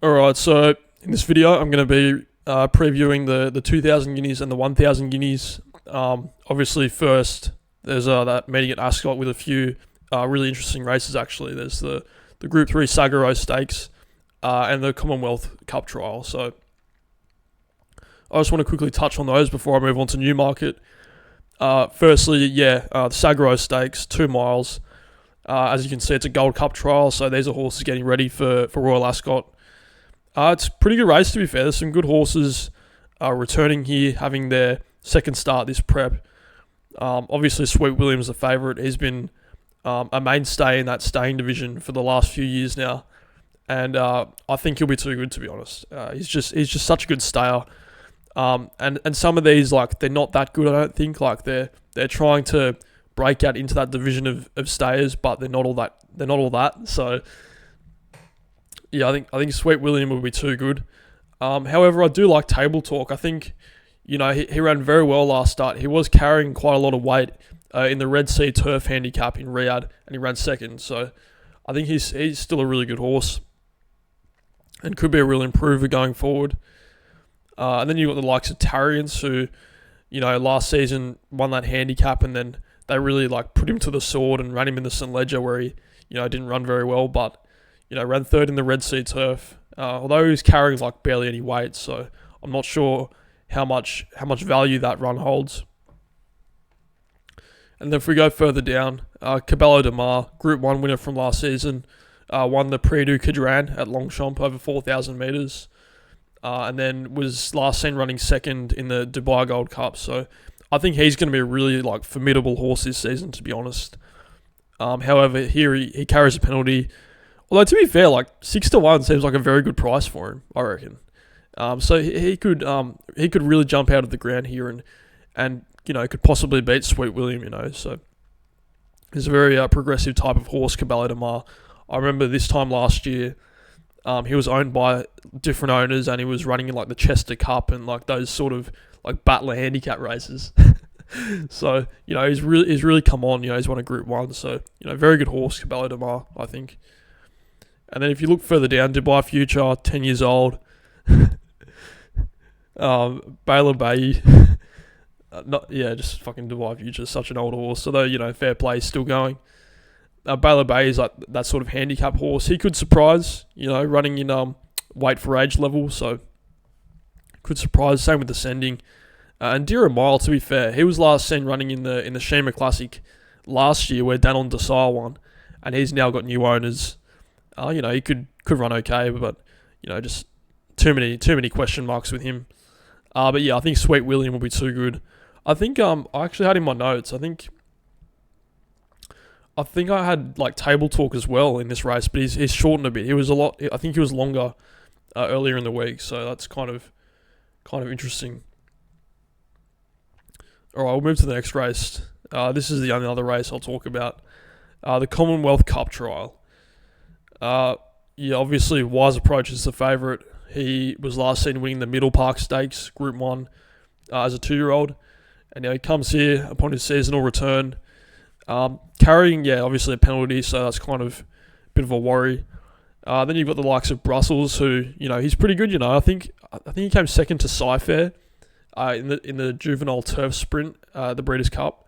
Alright, so in this video I'm going to be previewing the 2,000 guineas and the 1,000 guineas. Obviously first there's that meeting at Ascot with a few really interesting races actually. There's the Group 3 Sagaro Stakes and the Commonwealth Cup Trial. So I just want to quickly touch on those before I move on to Newmarket. Firstly, the Sagaro Stakes, 2 miles. As you can see, it's a Gold Cup trial, so these are horses getting ready for Royal Ascot. It's a pretty good race, to be fair. There's some good horses returning here, having their second start this prep. Obviously, Sweet William's the favourite. He's been a mainstay in that staying division for the last few years now, and I think he'll be too good, to be honest. He's just such a good stayer. And some of these, like, they're not that good, I don't think. Like, they're trying to break out into that division of stayers, but they're not all that. So yeah, I think Sweet William will be too good. However, I do like Table Talk. I think, he ran very well last start. He was carrying quite a lot of weight in the Red Sea Turf handicap in Riyadh, and he ran second. So I think he's still a really good horse and could be a real improver going forward. And then you've got the likes of Tarians, who, last season won that handicap, and then they really put him to the sword and ran him in the St. Ledger, where he, didn't run very well, but ran third in the Red Sea Turf. Although he was carrying barely any weight, so I'm not sure how much value that run holds. And then if we go further down, Cabello de Mar, Group 1 winner from last season, won the Prix du Cadran at Longchamp over 4,000 metres. And then was last seen running second in the Dubai Gold Cup. So I think he's going to be a really formidable horse this season, to be honest. However, here he carries a penalty. Although, to be fair, 6-1 seems like a very good price for him, I reckon. So he could really jump out of the ground here and could possibly beat Sweet William. So he's a very progressive type of horse, Cabello de Mar. I remember this time last year, he was owned by different owners, and he was running in the Chester Cup and those sort of battler handicap races. So he's really come on. He's won a Group 1, so very good horse, Cabello de Mar, I think. And then if you look further down, Dubai Future, 10 years old. Baylor Bay, just fucking Dubai Future, such an old horse. Although fair play, still going. Baylor Bay is that sort of handicap horse. He could surprise, running in weight for age level, so could surprise. Same with Descending. And Dira Mile, to be fair, he was last seen running in the Shima Classic last year, where Danon Desire won, and he's now got new owners. He could run okay, but just too many question marks with him. But yeah, I think Sweet William will be too good. I think I actually had in my notes. I think I had Table Talk as well in this race, but he's shortened a bit. He was I think he was longer earlier in the week, so that's kind of interesting. All right, we'll move to the next race. This is the only other race I'll talk about. The Commonwealth Cup Trial. Obviously Wise Approach is the favourite. He was last seen winning the Middle Park Stakes Group 1 as a 2-year-old, and now he comes here upon his seasonal return. Carrying, obviously a penalty, so that's kind of a bit of a worry. Then you've got the likes of Brussels, who, he's pretty good, I think he came second to Cyfair in the juvenile turf sprint, the Breeders' Cup.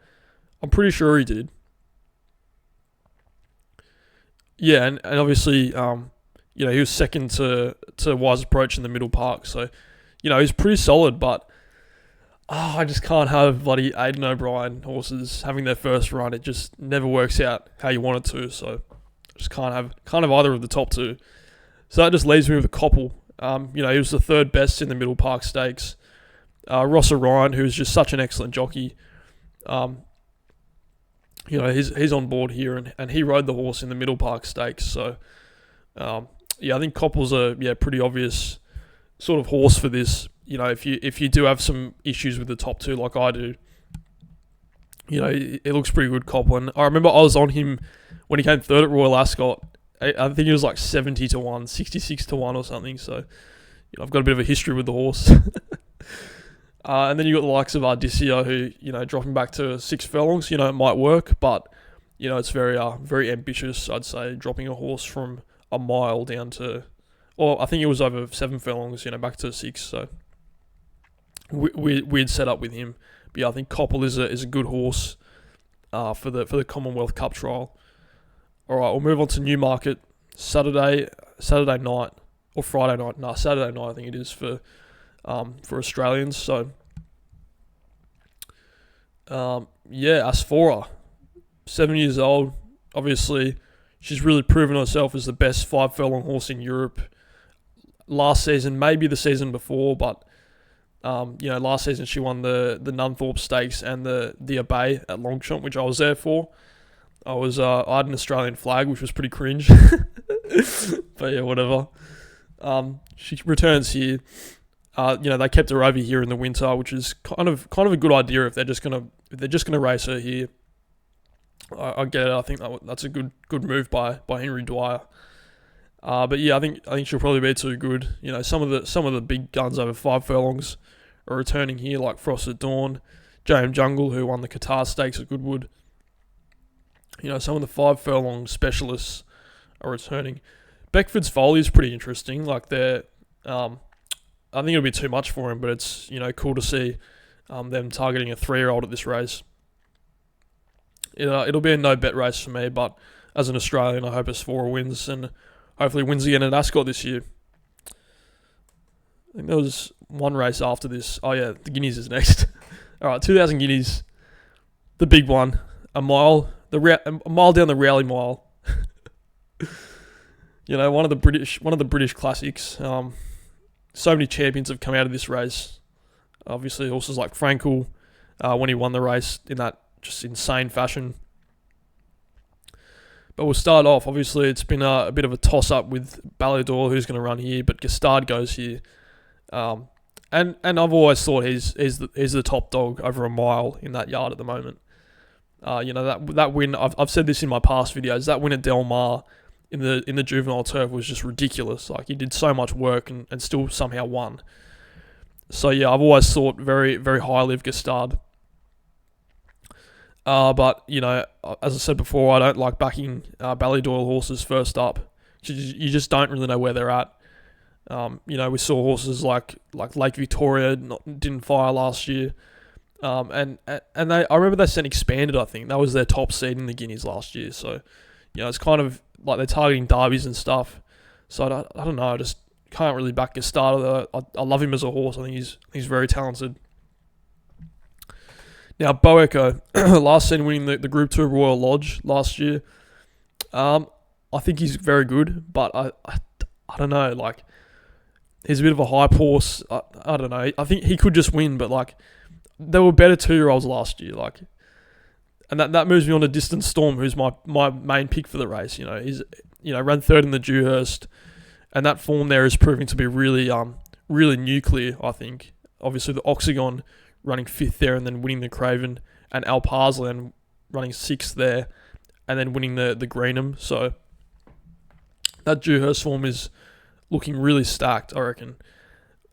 I'm pretty sure he did. Yeah, and obviously, he was second to Wise Approach in the Middle Park, so, he's pretty solid, but I just can't have bloody Aidan O'Brien horses having their first run. It just never works out how you want it to, so I just can't have either of the top two. So that just leaves me with a Coppull. He was the third best in the Middle Park Stakes. Ross Orion, who's just such an excellent jockey, he's on board here, and he rode the horse in the Middle Park Stakes. So, I think Coppull's a pretty obvious sort of horse for this. If you do have some issues with the top two, like I do, it looks pretty good, Coppull. And I remember I was on him when he came third at Royal Ascot. I think it was 70-1, 66-1 or something. So, I've got a bit of a history with the horse. And then you got the likes of Ardisio, who, dropping back to 6 furlongs, it might work, but, it's very ambitious, I'd say, dropping a horse from a mile down to or I think it was over 7 furlongs, back to 6. So we'd set up with him. But yeah, I think Coppull is a good horse for the Commonwealth Cup trial. All right, we'll move on to Newmarket Saturday night or Friday night. No, Saturday night I think it is for Australians. So Asphora, 7 years old. Obviously, she's really proven herself as the best 5 furlong horse in Europe. Last season, maybe the season before, but last season she won the Nunthorpe Stakes and the Abay at Longchamp, which I was there for. I had an Australian flag, which was pretty cringe, but yeah, whatever. She returns here. They kept her over here in the winter, which is kind of a good idea if they're just gonna race her here. I get it. I think that's a good move by Henry Dwyer. But yeah, I think she'll probably be too good. Some of the big guns over 5 furlongs are returning here, like Frost at Dawn, JM Jungle, who won the Qatar Stakes at Goodwood. Some of the 5 furlong specialists are returning. Beckford's Foley is pretty interesting. Like I think it'll be too much for him, but it's cool to see them targeting a 3-year-old at this race. It'll be a no bet race for me, but as an Australian, I hope Asphora wins and hopefully wins again at Ascot this year. I think there was one race after this. Oh yeah, the Guineas is next. All right, 2,000 Guineas, the big one, a mile down the Rowley Mile. One of the British classics. So many champions have come out of this race. Obviously, horses like Frankel, when he won the race in that just insane fashion. But we'll start off. Obviously, it's been a bit of a toss-up with Ballydoyle, who's going to run here, but Gustard goes here. And I've always thought he's the top dog over a mile in that yard at the moment. That win, I've said this in my past videos, that win at Del Mar in the juvenile turf was just ridiculous. Like, he did so much work and still somehow won. So yeah, I've always thought very, very highly of Gustard. But as I said before, I don't like backing Ballydoyle horses first up. You just don't really know where they're at. We saw horses like Lake Victoria didn't fire last year. I remember they sent Expanded, I think. That was their top seed in the Guineas last year. So, it's kind of like they're targeting derbies and stuff. So I don't know. I just can't really back Gustard. I love him as a horse. I think he's very talented. Now, Bo Echo, last seen winning the Group 2 Royal Lodge last year. I think he's very good, but I don't know. Like, he's a bit of a hype horse. I don't know. I think he could just win, but like, there were better 2-year-olds last year. Like, and that moves me on to Distant Storm, who's my main pick for the race. He's ran 3rd in the Dewhurst, and that form there is proving to be really really nuclear. I think obviously the Oxagon running 5th there and then winning the Craven, and Al Parsland running 6th there and then winning the Greenham. So that Dewhurst form is looking really stacked, I reckon.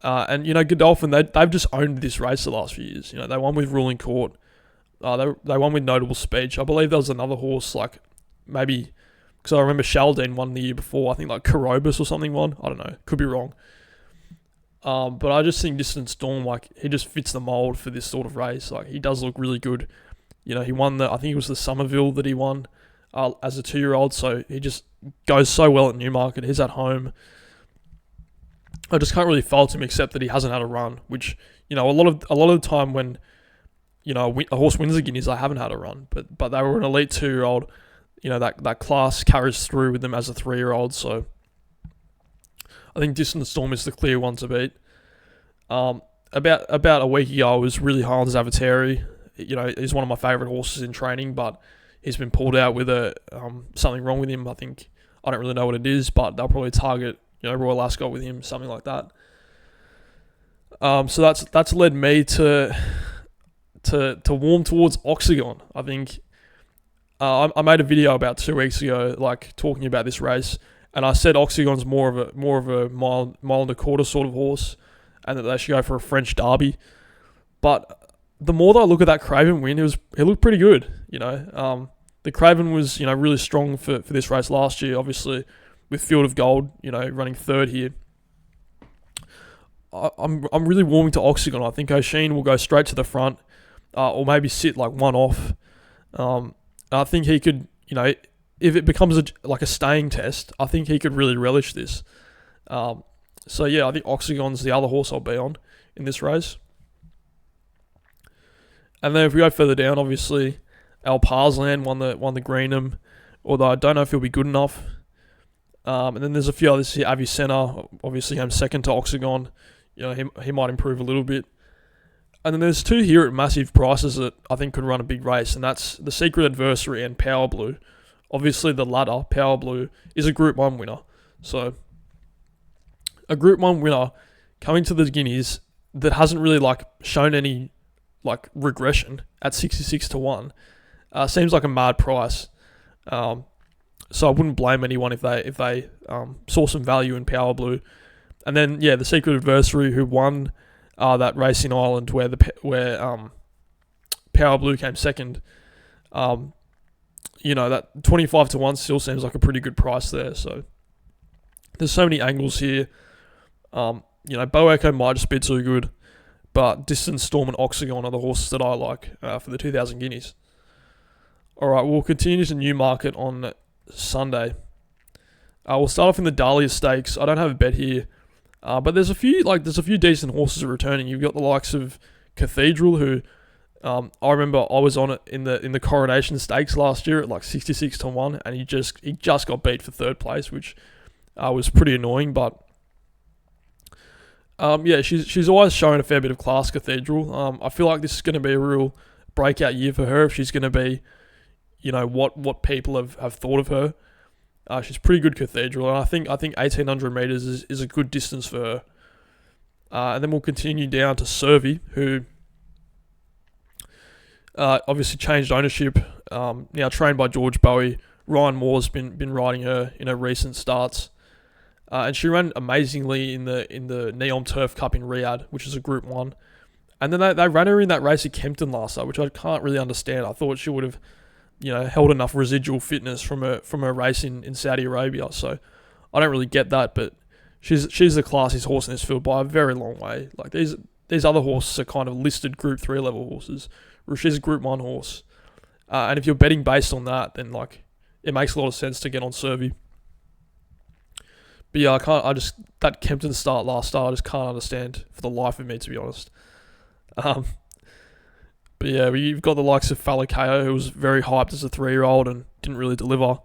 And Godolphin, they've just owned this race the last few years. They won with Ruling Court. They won with Notable Speech. I believe there was another horse, like maybe, because I remember Shaldane won the year before. I think like Carobus or something won. I don't know. Could be wrong. But I just think Distant Storm, like, he just fits the mould for this sort of race. Like, he does look really good. He won I think it was the Somerville that he won as a 2-year-old. So he just goes so well at Newmarket. He's at home. I just can't really fault him except that he hasn't had a run, which, a lot of the time when, a horse wins the Guineas, they haven't had a run. But they were an elite 2-year-old. That class carries through with them as a 3-year-old. So I think Distant Storm is the clear one to beat. About a week ago, I was really high on Zavateri. He's one of my favourite horses in training, but he's been pulled out with something wrong with him. I don't really know what it is, but they'll probably target Royal Ascot with him, something like that. So that's led me to warm towards Oxagon. I think I made a video about 2 weeks ago, like talking about this race. And I said Oxagon's more of a mile and a quarter sort of horse, and that they should go for a French Derby. But the more that I look at that Craven win, it looked pretty good. The Craven was really strong for this race last year. Obviously, with Field of Gold, running third here. I'm really warming to Oxagon. I think O'Sheen will go straight to the front, or maybe sit like one off. I think he could, if it becomes a staying test, I think he could really relish this. So yeah, I think Oxagon's the other horse I'll be on in this race. And then if we go further down, obviously, Al Parsland won the Greenham, although I don't know if he'll be good enough. And then there's a few others here. Avicenna obviously came second to Oxagon. He might improve a little bit. And then there's two here at massive prices that I think could run a big race, and that's the Secret Adversary and Power Blue. Obviously, the latter, Power Blue, is a Group 1 winner. So, a Group 1 winner coming to the Guineas that hasn't really shown any regression at 66 to 1 seems like a mad price. So I wouldn't blame anyone if they saw some value in Power Blue. And then the Secret Adversary who won that race in Ireland where Power Blue came second. That 25 to 1 still seems like a pretty good price there. So there's so many angles here. Bow Echo might just be too good, but Distance Storm and Oxagon are the horses that I like for the 2,000 Guineas. All right, we'll continue to Newmarket on Sunday. We'll start off in the Dahlia Stakes. I don't have a bet here, but there's a few decent horses returning. You've got the likes of Cathedral, who I remember I was on it in the Coronation Stakes last year at 66 to 1, and he just got beat for third place, which was pretty annoying. But she's always shown a fair bit of class, Cathedral. I feel like this is going to be a real breakout year for her if she's going to be, what people have thought of her. She's pretty good, Cathedral, and I think 1,800 metres is a good distance for her. And then we'll continue down to Servy, who obviously changed ownership. Now trained by George Bowie. Ryan Moore's been riding her in her recent starts, and she ran amazingly in the Neom Turf Cup in Riyadh, which is a Group 1. And then they ran her in that race at Kempton last start, which I can't really understand. I thought she would have held enough residual fitness from her race in Saudi Arabia. So I don't really get that, but she's the classiest horse in this field by a very long way. These other horses are kind of listed Group 3 level horses, where she's a Group 1 horse. And if you're betting based on that, then it makes a lot of sense to get on Servy. But yeah, that Kempton last start, I just can't understand for the life of me, to be honest. But yeah, you've got the likes of Falakeo, who was very hyped as a 3-year-old and didn't really deliver.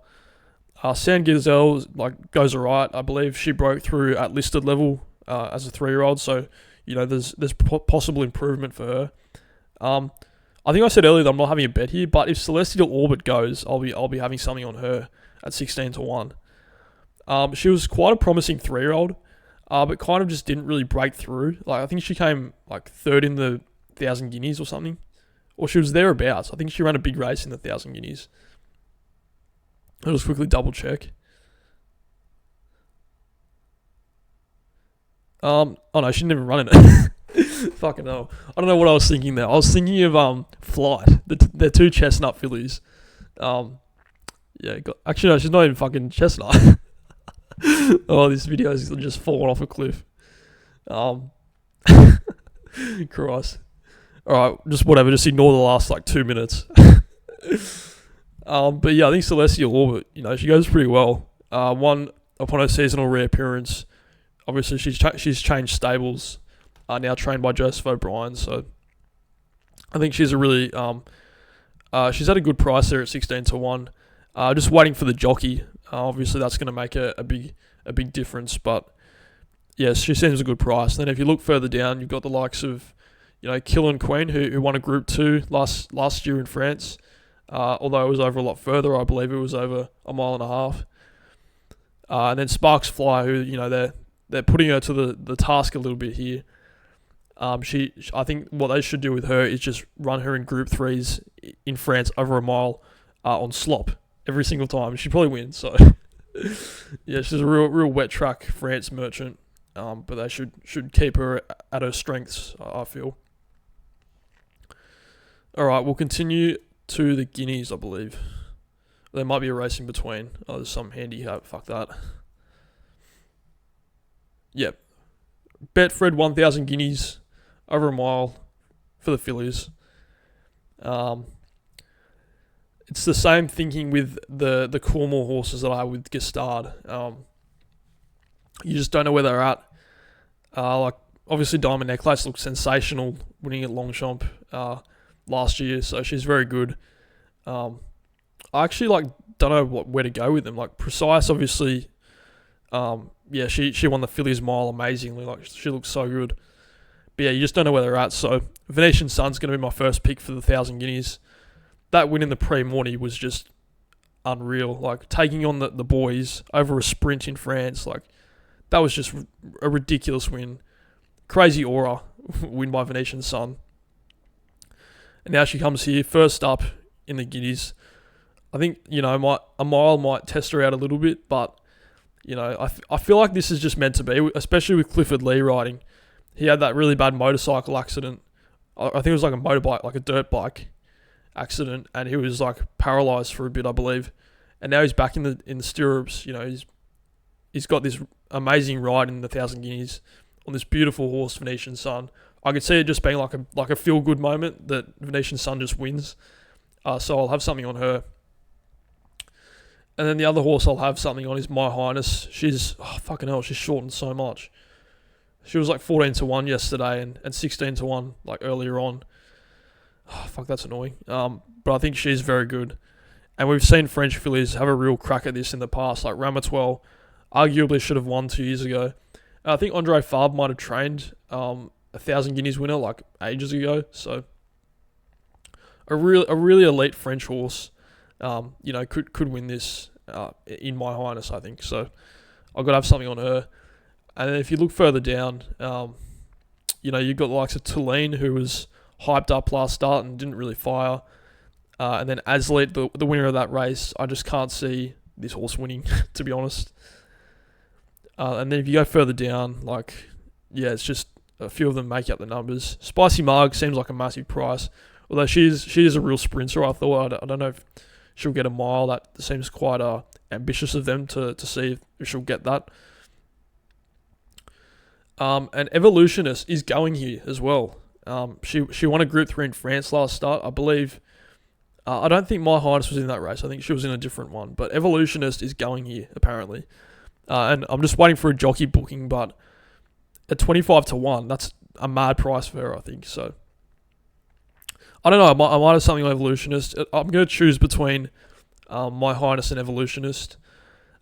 San Gazelle goes alright. I believe she broke through at listed level as a 3-year-old, so there's possible improvement for her. I think I said earlier that I'm not having a bet here, but if Celestial Orbit goes, I'll be having something on her at 16 to 1. She was quite a promising 3-year-old, but kind of just didn't really break through. I think she came third in the 1,000 Guineas or something. Or she was thereabouts. I think she ran a big race in the 1,000 Guineas. I'll just quickly double check. Oh no, she didn't even run in it. Fucking hell. I don't know what I was thinking there. I was thinking of Flight. They're two chestnut fillies. Actually no, she's not even fucking chestnut. Oh, this video is just falling off a cliff. Christ. Alright, just whatever, just ignore the last 2 minutes. But yeah, I think Celestial Orbit, she goes pretty well. One, upon her seasonal reappearance, obviously she's changed stables, now trained by Joseph O'Brien, so I think she's a really, she's at a good price there at 16 to 1. Just waiting for the jockey. Obviously that's going to make a big difference, but yes, she seems a good price. Then if you look further down, you've got the likes of Kill and Queen, who won a Group 2 last year in France. Although it was over a lot further, I believe it was over a mile and a half. And then Sparks Fly, who they're putting her to the task a little bit here. I think what they should do with her is just run her in Group 3s in France over a mile on slop every single time. She probably wins. So yeah, she's a real wet track France merchant. But they should keep her at her strengths, I feel. All right, we'll continue to the Guineas, I believe. There might be a race in between. Oh, there's some handicap. Fuck that. yeah, Betfred 1,000 guineas over a mile for the fillies. It's the same thinking with the Coolmore horses that I with Gestard. You just don't know where they're at. Like obviously Diamond Necklace looked sensational winning at Longchamp last year, so she's very good. I actually don't know where to go with them. Like Precise, obviously, she won the fillies mile amazingly. Like she looks so good. But yeah, you just don't know where they're at. So Venetian Sun's going to be my first pick for the 1,000 guineas. That win in the Pre-Morny was just unreal. Like taking on the boys over a sprint in France, like that was just a ridiculous win. Crazy aura win by Venetian Sun. And now she comes here first up in the Guineas. I think, a mile might test her out a little bit, but, I feel like this is just meant to be, especially with Clifford Lee riding. He had that really bad motorcycle accident. I think it was like a motorbike, like a dirt bike accident, and he was like paralyzed for a bit, I believe. And now he's back in the stirrups. He's got this amazing ride in the 1,000 Guineas on this beautiful horse, Venetian Sun. I could see it just being like a feel good moment that Venetian Sun just wins. So I'll have something on her. And then the other horse I'll have something on is My Highness. She's she's shortened so much. She was like 14-1 yesterday and 16-1 like earlier on. That's annoying. But I think she's very good. And we've seen French fillies have a real crack at this in the past. Like Ramatoile arguably should have won 2 years ago. I think Andre Fabre might have trained 1,000 Guineas winner like ages ago. So a really elite French horse, could win this in My Highness, I think. So I've got to have something on her. And then if you look further down, you've got the likes of Tulane, who was hyped up last start and didn't really fire. And then Aslet, the winner of that race, I just can't see this horse winning, to be honest. And then if you go further down, it's just a few of them make up the numbers. Spicy Marg seems like a massive price, although she is a real sprinter. I thought I don't know if she'll get a mile. That seems quite ambitious of them to see if she'll get that. And Evolutionist is going here as well. She won a Group 3 in France last start, I believe. I don't think My Highness was in that race. I think she was in a different one. But Evolutionist is going here, apparently. And I'm just waiting for a jockey booking, but at 25-1, that's a mad price for her, I think. So, I don't know. I might have something on Evolutionist. I'm going to choose between My Highness and Evolutionist.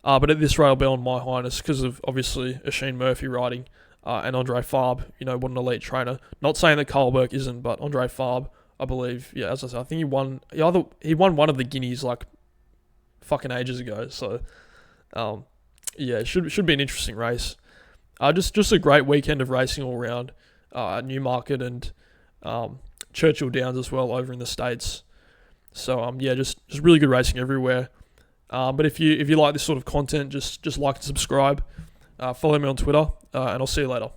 But at this rate, I'll be on My Highness because of, obviously, Oisin Murphy riding. And Andre Fabre, what an elite trainer. Not saying that Carlberg isn't, but Andre Fabre, I believe, as I said, I think he won one of the Guineas fucking ages ago. So, it should be an interesting race. Just a great weekend of racing all around at Newmarket and Churchill Downs as well over in the States. So just really good racing everywhere. But if you like this sort of content, just like and subscribe. Follow me on Twitter, and I'll see you later.